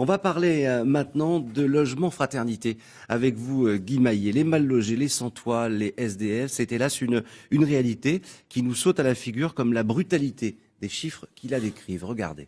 On va parler maintenant de logement fraternité avec vous, Guy Maillet. Les mal logés, les sans-toit, les SDF, c'est hélas une réalité qui nous saute à la figure comme la brutalité des chiffres qui la décrivent. Regardez.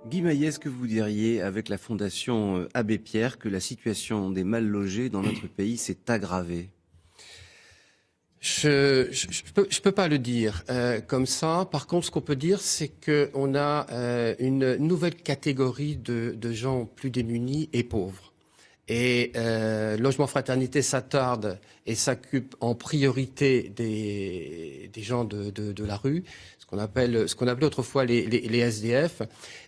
Guy Maillet, est-ce que vous diriez, avec la Fondation Abbé Pierre, que la situation des mal logés dans notre pays s'est aggravée ? Je peux pas le dire comme ça. Par contre, ce qu'on peut dire, c'est qu'on a une nouvelle catégorie de gens plus démunis et pauvres. Et Logement Fraternité s'attarde et s'occupe en priorité des gens de la rue, ce qu'on appelait autrefois les SDF.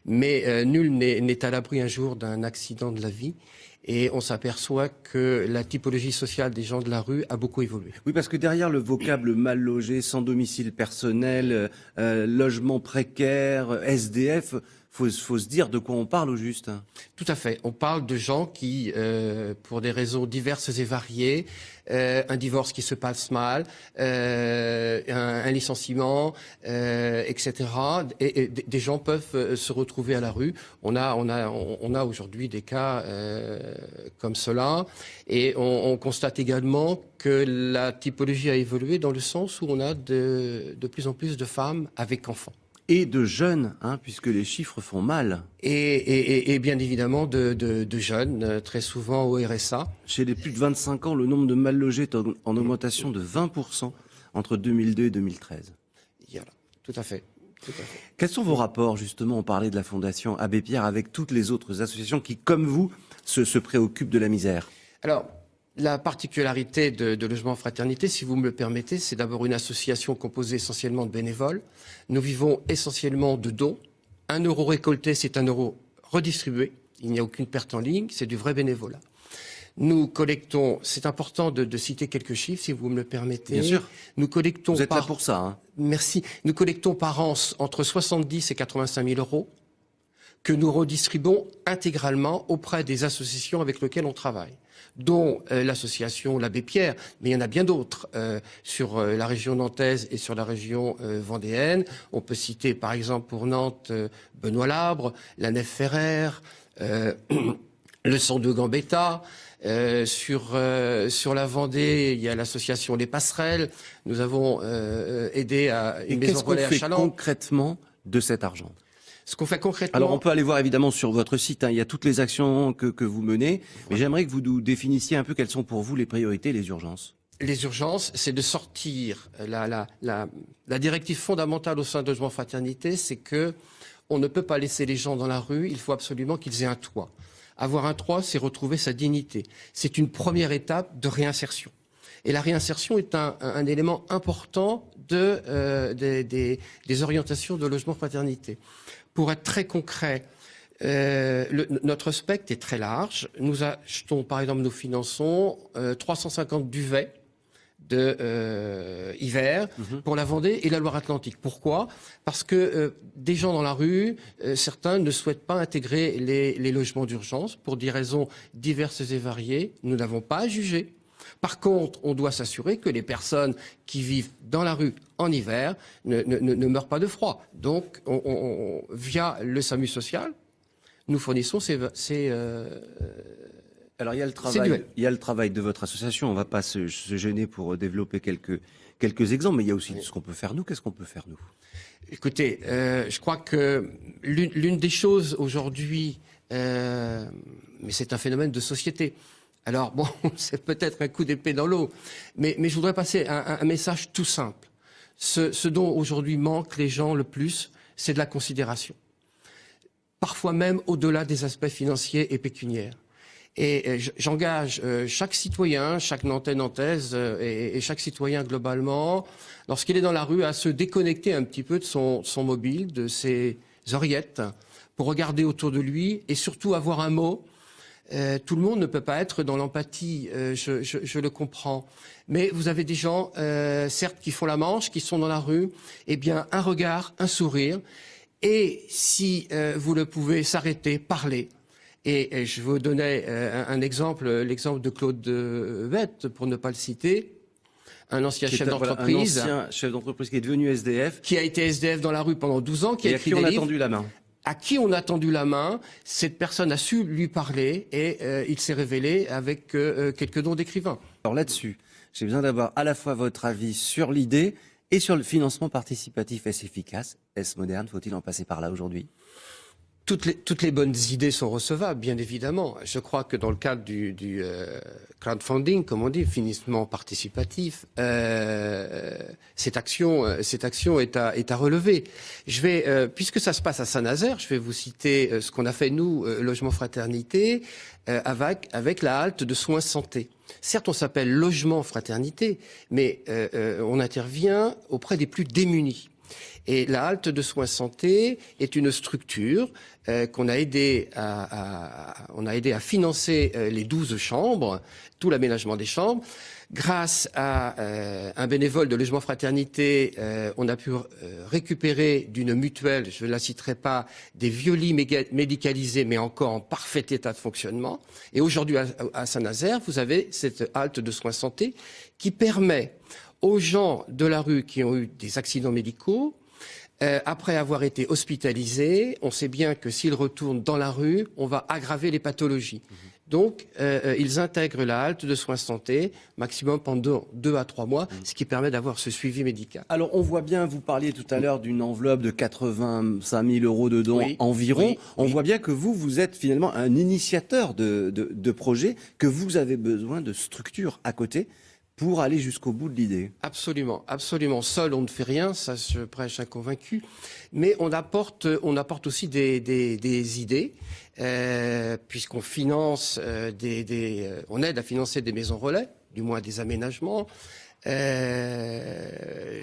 Mais nul n'est à l'abri un jour d'un accident de la vie. Et on s'aperçoit que la typologie sociale des gens de la rue a beaucoup évolué. Oui, parce que derrière le vocable mal logé, sans domicile personnel, logement précaire, SDF, faut se dire de quoi on parle au juste. Tout à fait. On parle de gens qui, pour des raisons diverses et variées, un divorce qui se passe mal, un licenciement, etc. Et des gens peuvent se retrouver à la rue. On a aujourd'hui des cas comme cela. Et on constate également que la typologie a évolué dans le sens où on a de plus en plus de femmes avec enfants. Et de jeunes, puisque les chiffres font mal. Et bien évidemment de jeunes, très souvent au RSA. Chez les plus de 25 ans, le nombre de mal logés est en augmentation de 20% entre 2002 et 2013. Voilà, tout à fait. Quels sont vos rapports, justement, on parlait de la Fondation Abbé Pierre, avec toutes les autres associations qui, comme vous, se préoccupent de la misère ? Alors, la particularité de Logement Fraternité, si vous me le permettez, c'est d'abord une association composée essentiellement de bénévoles. Nous vivons essentiellement de dons. 1 euro récolté, c'est 1 euro redistribué. Il n'y a aucune perte en ligne, c'est du vrai bénévolat. Nous collectons, c'est important de citer quelques chiffres, si vous me le permettez. Bien sûr. Nous collectons vous êtes là pour ça. Merci. Nous collectons par an entre 70 et 85 000 euros que nous redistribuons intégralement auprès des associations avec lesquelles on travaille, dont l'association l'Abbé Pierre, mais il y en a bien d'autres sur la région nantaise et sur la région vendéenne. On peut citer par exemple pour Nantes Benoît Labre, la Nef Ferrer, le 102 Gambetta. Sur la Vendée, il y a l'association Les Passerelles. Nous avons aidé à une maison relais à Chaland. Et qu'est-ce qu'on fait concrètement de cet argent ? Ce qu'on fait concrètement... Alors on peut aller voir évidemment sur votre site, il y a toutes les actions que vous menez, mais j'aimerais que vous nous définissiez un peu quelles sont pour vous les priorités, les urgences. Les urgences, c'est de sortir la directive fondamentale au sein de Logement Fraternité, c'est que on ne peut pas laisser les gens dans la rue, il faut absolument qu'ils aient un toit. Avoir un toit, c'est retrouver sa dignité. C'est une première étape de réinsertion. Et la réinsertion est un élément important des orientations de Logement Fraternité. Pour être très concret, notre spectre est très large. Nous achetons, par exemple, nous finançons 350 duvets hiver pour la Vendée et la Loire-Atlantique. Pourquoi ? Parce que des gens dans la rue, certains ne souhaitent pas intégrer les logements d'urgence pour des raisons diverses et variées. Nous n'avons pas à juger. Par contre, on doit s'assurer que les personnes qui vivent dans la rue en hiver ne meurent pas de froid. Donc, via le SAMU social, nous fournissons Alors il y a le travail de votre association. On ne va pas se gêner pour développer quelques exemples, mais il y a aussi ce qu'on peut faire nous. Qu'est-ce qu'on peut faire nous? Écoutez, je crois que l'une des choses aujourd'hui, mais c'est un phénomène de société. Alors bon, c'est peut-être un coup d'épée dans l'eau, mais je voudrais passer un message tout simple. Ce dont aujourd'hui manquent les gens le plus, c'est de la considération. Parfois même au-delà des aspects financiers et pécuniaires. Et j'engage chaque citoyen, chaque Nantais, Nantaise et chaque citoyen globalement, lorsqu'il est dans la rue, à se déconnecter un petit peu de son mobile, de ses oreillettes, pour regarder autour de lui et surtout avoir un mot. Tout le monde ne peut pas être dans l'empathie, je le comprends. Mais vous avez des gens, certes, qui font la manche, qui sont dans la rue. Eh bien, un regard, un sourire. Et si vous le pouvez, s'arrêter, parler. Et je vous donnais un exemple, l'exemple de Claude Vette, pour ne pas le citer. Un ancien chef d'entreprise. Un ancien chef d'entreprise qui est devenu SDF. Qui a été SDF dans la rue pendant 12 ans, qui a écrit des livres. À qui on a tendu la main. À qui on a tendu la main, cette personne a su lui parler et il s'est révélé avec quelques dons d'écrivain. Alors là-dessus, j'ai besoin d'avoir à la fois votre avis sur l'idée et sur le financement participatif. Est-ce efficace? Est-ce moderne? Faut-il en passer par là aujourd'hui? Toutes les bonnes idées sont recevables, bien évidemment. Je crois que dans le cadre du crowdfunding, comme on dit, financement participatif, cette action est à relever. Je vais, puisque ça se passe à Saint-Nazaire, je vais vous citer ce qu'on a fait nous, Logement Fraternité, avec la halte de soins santé. Certes, on s'appelle Logement Fraternité, mais on intervient auprès des plus démunis. Et la halte de soins santé est une structure qu'on a aidé à financer les 12 chambres, tout l'aménagement des chambres. Grâce à un bénévole de Logement Fraternité, on a pu récupérer d'une mutuelle, je ne la citerai pas, des violits médicalisés, mais encore en parfait état de fonctionnement. Et aujourd'hui, à Saint-Nazaire, vous avez cette halte de soins santé qui permet aux gens de la rue qui ont eu des accidents médicaux, après avoir été hospitalisés, on sait bien que s'ils retournent dans la rue, on va aggraver les pathologies. Donc, ils intègrent la halte de soins santé, maximum pendant 2 à 3 mois, ce qui permet d'avoir ce suivi médical. Alors, on voit bien, vous parliez tout à l'heure d'une enveloppe de 85 000 euros de dons environ. On voit bien que vous êtes finalement un initiateur de projets, que vous avez besoin de structures à côté pour aller jusqu'au bout de l'idée. Absolument, absolument. Seul, on ne fait rien, ça je prêche un convaincu. Mais on apporte aussi des idées, puisqu'on finance on aide à financer des maisons relais, du moins des aménagements. Tiens,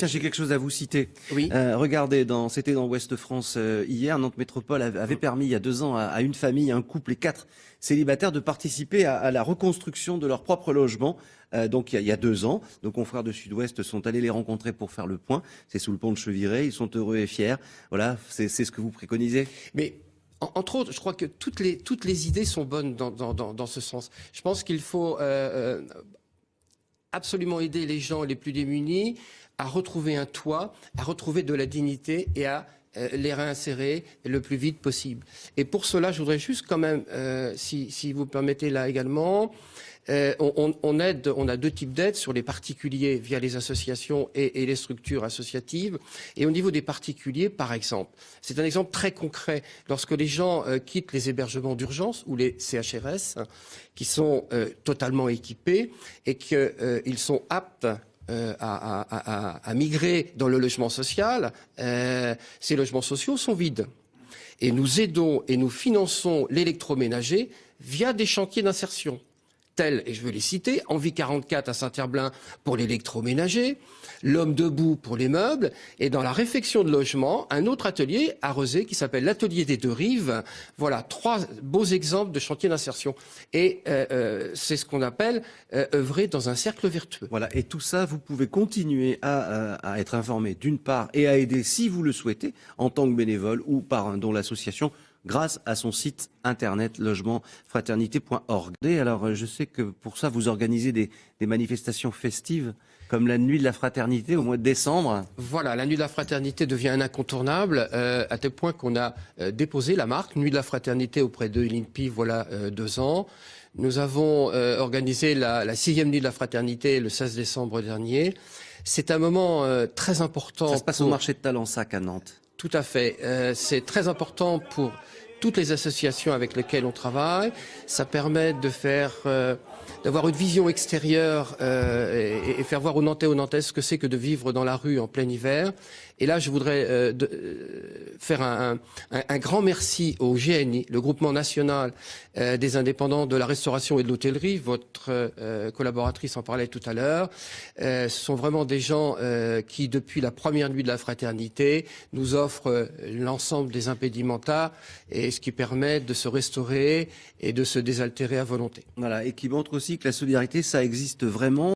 j'ai quelque chose à vous citer. Oui. Regardez, c'était dans Ouest France hier, Nantes Métropole avait permis il y a 2 ans à une famille, un couple et 4 célibataires de participer à la reconstruction de leur propre logement. Donc il y a 2 ans, nos confrères de Sud-Ouest sont allés les rencontrer pour faire le point. C'est sous le pont de Cheviré, ils sont heureux et fiers. Voilà, c'est ce que vous préconisez. Mais entre autres, je crois que toutes les idées sont bonnes dans ce sens. Je pense qu'il faut absolument aider les gens les plus démunis à retrouver un toit, à retrouver de la dignité et à les réinsérer le plus vite possible. Et pour cela, je voudrais juste quand même, si vous permettez là également, on a 2 types d'aides sur les particuliers via les associations et les structures associatives. Et au niveau des particuliers, par exemple, c'est un exemple très concret. Lorsque les gens quittent les hébergements d'urgence ou les CHRS, qui sont totalement équipés et qu'ils sont aptes à migrer dans le logement social, ces logements sociaux sont vides. Et nous aidons et nous finançons l'électroménager via des chantiers d'insertion. Tels, et je veux les citer, Envie 44 à Saint-Herblain pour l'électroménager, L'Homme debout pour les meubles, et dans la réfection de logement, un autre atelier à Rezé qui s'appelle l'Atelier des Deux Rives. Voilà 3 beaux exemples de chantiers d'insertion. Et c'est ce qu'on appelle œuvrer dans un cercle vertueux. Voilà, et tout ça, vous pouvez continuer à être informé d'une part et à aider si vous le souhaitez en tant que bénévole ou par un don l'association, grâce à son site internet logementfraternité.org. Alors, je sais que pour ça, vous organisez des manifestations festives, comme la Nuit de la Fraternité au mois de décembre. Voilà, la Nuit de la Fraternité devient un incontournable, à tel point qu'on a déposé la marque Nuit de la Fraternité auprès de l'INPI, voilà 2 ans. Nous avons organisé la 6e nuit de la fraternité le 16 décembre dernier. C'est un moment très important. Ça se passe au marché de Talensac à Nantes. Tout à fait. C'est très important pour toutes les associations avec lesquelles on travaille. Ça permet de faire, d'avoir une vision extérieure et faire voir aux Nantais, aux Nantaises ce que c'est que de vivre dans la rue en plein hiver. Et là, je voudrais faire un grand merci au GNI, le Groupement national des indépendants de la restauration et de l'hôtellerie. Votre collaboratrice en parlait tout à l'heure. Ce sont vraiment des gens qui, depuis la première nuit de la fraternité, nous offrent l'ensemble des impédimenta et ce qui permet de se restaurer et de se désaltérer à volonté. Voilà, et qui montre aussi que la solidarité, ça existe vraiment.